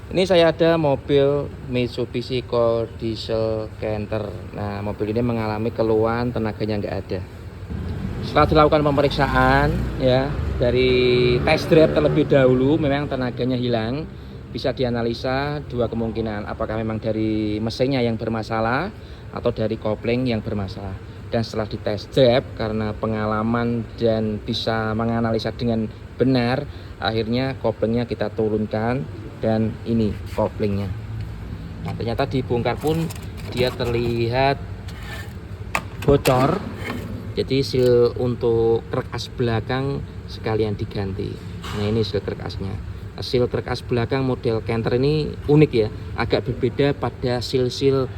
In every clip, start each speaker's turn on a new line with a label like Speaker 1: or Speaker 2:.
Speaker 1: Ini saya ada mobil Mitsubishi Colt Diesel Canter. Nah, mobil ini mengalami keluhan tenaganya nggak ada. Setelah dilakukan pemeriksaan ya, dari test drive terlebih dahulu, memang tenaganya hilang. Bisa dianalisa dua kemungkinan, apakah memang dari mesinnya yang bermasalah atau dari kopling yang bermasalah. Dan setelah di test drive, karena pengalaman dan bisa menganalisa dengan benar, akhirnya koplingnya kita turunkan dan ini koplingnya. Nah, ternyata dibongkar pun dia terlihat bocor. Jadi seal untuk krek as belakang sekalian diganti. Nah, ini seal krek asnya. Seal krek as belakang model Canter ini unik ya, agak berbeda pada seal-seal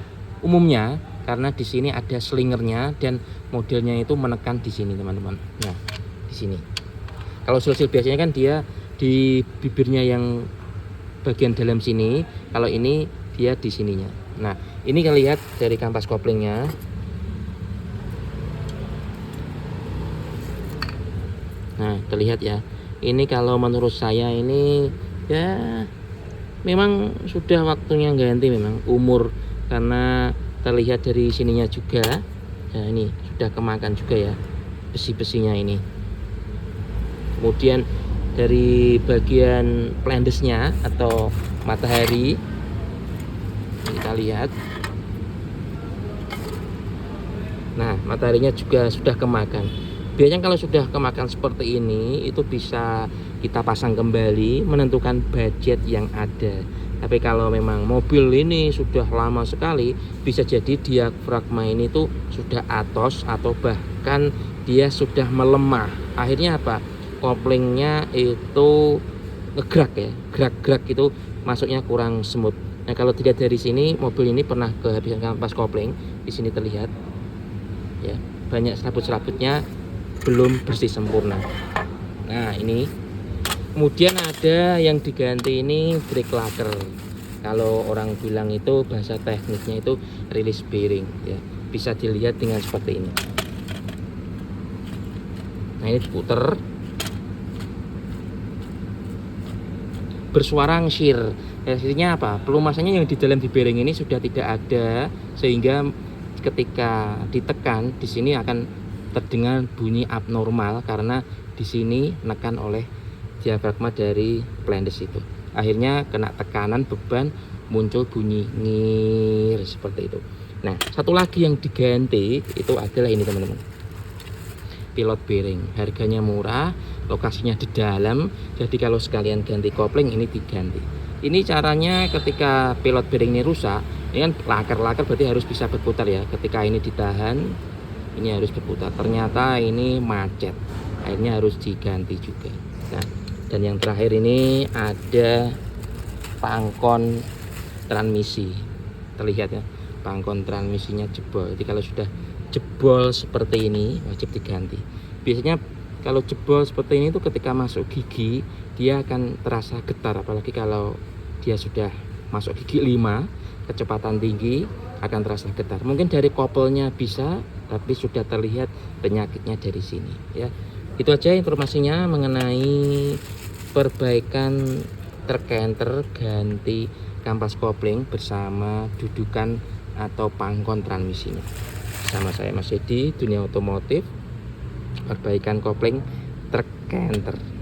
Speaker 1: umumnya karena di sini ada slingernya dan modelnya itu menekan di sini teman-teman. Nah, di sini. Kalau seal-seal biasanya kan dia di bibirnya yang bagian dalam sini, kalau ini dia di sininya. Nah, ini kita lihat dari kampas koplingnya. Nah, terlihat ya. Ini kalau menurut saya ini ya memang sudah waktunya ganti, memang umur, karena terlihat dari sininya juga. Ya, ini sudah kemakan juga ya besi-besinya ini. Kemudian dari bagian plendesnya atau matahari kita lihat. Nah, mataharinya juga sudah kemakan. Biasanya kalau sudah kemakan seperti ini, itu bisa kita pasang kembali, menentukan budget yang ada. Tapi kalau memang mobil ini sudah lama sekali, bisa jadi diafragma ini tuh sudah atos atau bahkan dia sudah melemah. Akhirnya apa? Koplingnya itu ngegerak ya, gerak-gerak itu masuknya kurang smooth. Nah, kalau dilihat dari sini, mobil ini pernah kehabisan kampas kopling. Di sini terlihat ya, banyak serabut-serabutnya, belum bersih sempurna. Nah, ini kemudian ada yang diganti, ini brake lacquer. Kalau orang bilang itu bahasa tekniknya itu release bearing ya. Bisa dilihat dengan seperti ini. Nah, ini diputer, bersuara ngesir. Hasilnya apa? Pelumasannya yang di dalam di bearing ini sudah tidak ada, sehingga ketika ditekan di sini akan terdengar bunyi abnormal karena di sini menekan oleh diafragma dari plendes itu. Akhirnya kena tekanan beban, muncul bunyi ngir seperti itu. Nah, satu lagi yang diganti itu adalah ini teman-teman, pilot bearing. Harganya murah, lokasinya di dalam, jadi kalau sekalian ganti kopling ini diganti. Ini caranya ketika pilot bearing ini rusak, ini kan laker berarti harus bisa berputar ya. Ketika ini ditahan, ini harus berputar. Ternyata ini macet, akhirnya harus diganti juga. Nah, dan yang terakhir ini ada pangkon transmisi. Terlihat ya, pangkon transmisinya jebol. Jadi kalau sudah jebol seperti ini wajib diganti. Biasanya kalau jebol seperti ini tuh ketika masuk gigi dia akan terasa getar, apalagi kalau dia sudah masuk gigi 5 kecepatan tinggi akan terasa getar. Mungkin dari kopelnya bisa, tapi sudah terlihat penyakitnya dari sini ya. Itu aja informasinya mengenai perbaikan truk Canter ganti kampas kopling bersama dudukan atau pangkon transmisinya. Sama saya Mas Edi, dunia otomotif, perbaikan kopling truk Canter.